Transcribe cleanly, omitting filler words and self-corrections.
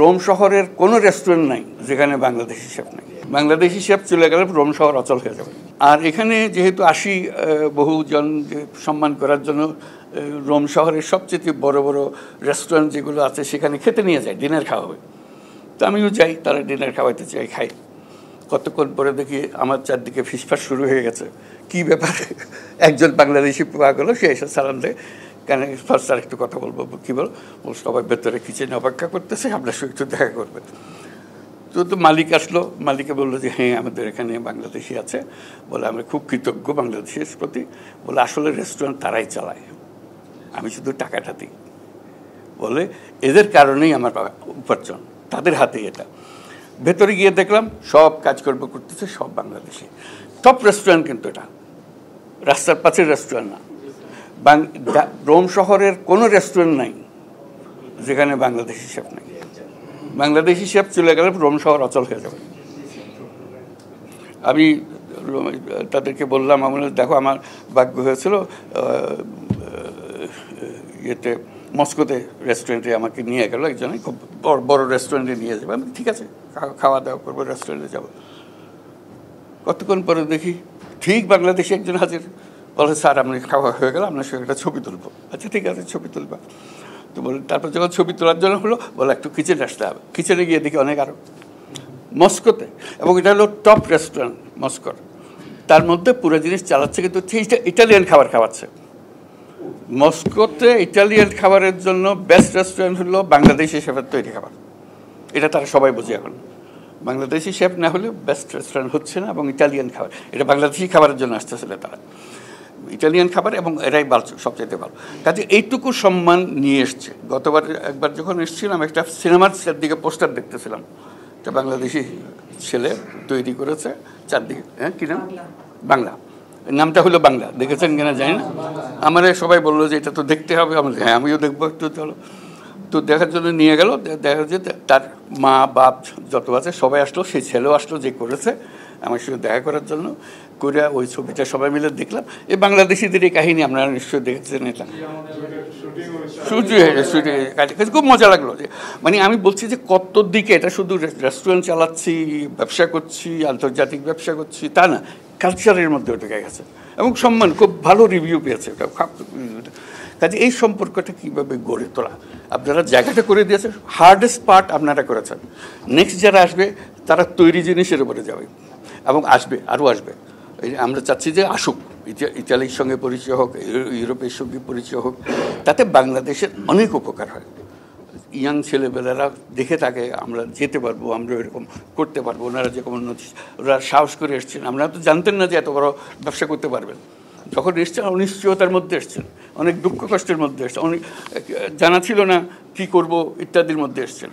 Rome শহরের কোনো restaurant নাই যেখানে বাংলাদেশি শেফ নাই। বাংলাদেশি শেফ চলে গেলে রোম শহর অচল হয়ে যাবে। আর এখানে যেহেতু বহুজন সম্মান করার জন্য রোম শহরের সবচেয়ে বড় বড় রেস্টুরেন্ট যেগুলো আছে সেখানে খেতে নিয়ে যায়, ডিনার খাওয়া হবে। তো আমিও যাই, তারা ডিনার খাওয়াইতে চাই, খাই। কতক্ষণ পরে দেখি আমার চারদিকে ফিসফাস শুরু হয়ে গেছে। কি ব্যাপার? একজন বাংলাদেশি পাওয়া গেল, সে এসে সালাম দেয়, কেন ফার্স্ট আর একটু কথা বলবো। কী বল? সবাই ভেতরে কিচেনে অপেক্ষা করতেছে, আপনার সঙ্গে একটু দেখা করবে। তো মালিক আসলো, মালিকে বললো যে হ্যাঁ আমাদের এখানে বাংলাদেশি আছে। বলে আমরা খুব কৃতজ্ঞ বাংলাদেশের প্রতি। বলে আসলে রেস্টুরেন্ট তারাই চালায়, আমি শুধু টাকাটা দিই। বলে এদের কারণেই আমার উপার্জন, তাদের হাতেই এটা। ভেতরে গিয়ে দেখলাম সব কাজকর্ম করতেছে সব বাংলাদেশি। টপ রেস্টুরেন্ট কিন্তু এটা, রাস্তার পাশের রেস্টুরেন্ট না। রোম শহরের কোনো রেস্টুরেন্ট নাই যেখানে বাংলাদেশি শেফ নাই। বাংলাদেশি শেফ চলে গেলে রোম শহর অচল হয়ে যাবে। আমি তাদেরকে বললাম, আমার দেখো আমার ভাগ্য হয়েছিল ইয়েতে মস্কোতে রেস্টুরেন্টে আমাকে নিয়ে গেল একজনে, খুব বড় রেস্টুরেন্টে নিয়ে যাবে। আমি ঠিক আছে, খাওয়া দাওয়া করবো, রেস্টুরেন্টে যাব। কতক্ষণ পরে দেখি ঠিক বাংলাদেশি একজন হাজির। বলে স্যার আপনি খাওয়া হয়ে গেল, আপনার সঙ্গে একটা ছবি তুলবো। আচ্ছা ঠিক আছে, ছবি তুলবা। তো বলে তারপর যখন ছবি তোলার জন্য হলো, বলে একটু কিচেনে আসতে হবে। কিচেনে গিয়ে দেখি অনেক আরও মস্কোতে, এবং এটা হলো টপ রেস্টুরেন্ট মস্কোর। তার মধ্যে পুরো জিনিস চালাচ্ছে কিন্তু ইটালিয়ান খাবার খাওয়াচ্ছে। মস্কোতে ইটালিয়ান খাবারের জন্য বেস্ট রেস্টুরেন্ট হলো বাংলাদেশি শেফের তৈরি খাবার। এটা তারা সবাই বোঝে এখন। বাংলাদেশি শেফ না হলে বেস্ট রেস্টুরেন্ট হচ্ছে না, এবং ইটালিয়ান খাবার, এটা বাংলাদেশি খাবারের জন্য আসতেছিল তারা, ইটালিয়ান খাবার, এবং এরাই ভালো, সবচেয়ে ভালো। কাজে এইটুকু সম্মান নিয়ে এসছে। গতবার একবার যখন এসেছিলাম, একটা সিনেমার দিকে পোস্টার দেখতেছিলাম, একটা বাংলাদেশি ছেলে তৈরি করেছে চারদিকে। হ্যাঁ, কী নাম? বাংলা, নামটা হলো বাংলা। দেখেছেন কিনা জানি না। আমার সবাই বললো যে এটা তো দেখতে হবে। আমি হ্যাঁ আমিও দেখবো একটু, চলো। তো দেখার জন্য নিয়ে গেল। দেখা যে তার মা বাপ যত আছে সবাই আসলো, সেই ছেলেও আসলো যে করেছে আমার সঙ্গে দেখা করার জন্য। করে ওই ছবিটা সবাই মিলে দেখলাম। এই বাংলাদেশিদের এই কাহিনী আপনারা নিশ্চয়ই দেখেছেন। এটা শুটিং খুব মজা লাগলো। যে মানে আমি বলছি যে কত দিকে এটা শুধু রেস্টুরেন্ট চালাচ্ছি, ব্যবসা করছি, আন্তর্জাতিক ব্যবসা করছি তা না, কালচারের মধ্যে ঢুকে গেছে, এবং সম্মান খুব ভালো রিভিউ পেয়েছে এটা। কাজে এই সম্পর্কটা কীভাবে গড়ে তোলা, আপনারা জায়গাটা করে দিয়েছেন, হার্ডেস্ট পার্ট আপনারা করেছেন। নেক্সট যারা আসবে তারা তৈরি জিনিসের উপরে যাবে, এবং আসবে, আরও আসবে। আমরা চাচ্ছি যে আসুক, ইতালির সঙ্গে পরিচয় হোক, ইউরোপের সঙ্গে পরিচয় হোক, তাতে বাংলাদেশের অনেক উপকার হয়। ইয়াং ছেলেবেলারা দেখে থাকে আমরা যেতে পারবো, আমরা এরকম করতে পারবো। ওনারা যেরকম উন্নতি, ওরা সাহস করে এসছেন। আপনারা তো জানতেন না যে এত বড় ব্যবসা করতে পারবেন। যখন এসছেন অনিশ্চয়তার মধ্যে এসছেন, অনেক দুঃখ কষ্টের মধ্যে এসছেন, অনেক জানা ছিল না কী করবো ইত্যাদির মধ্যে এসছেন।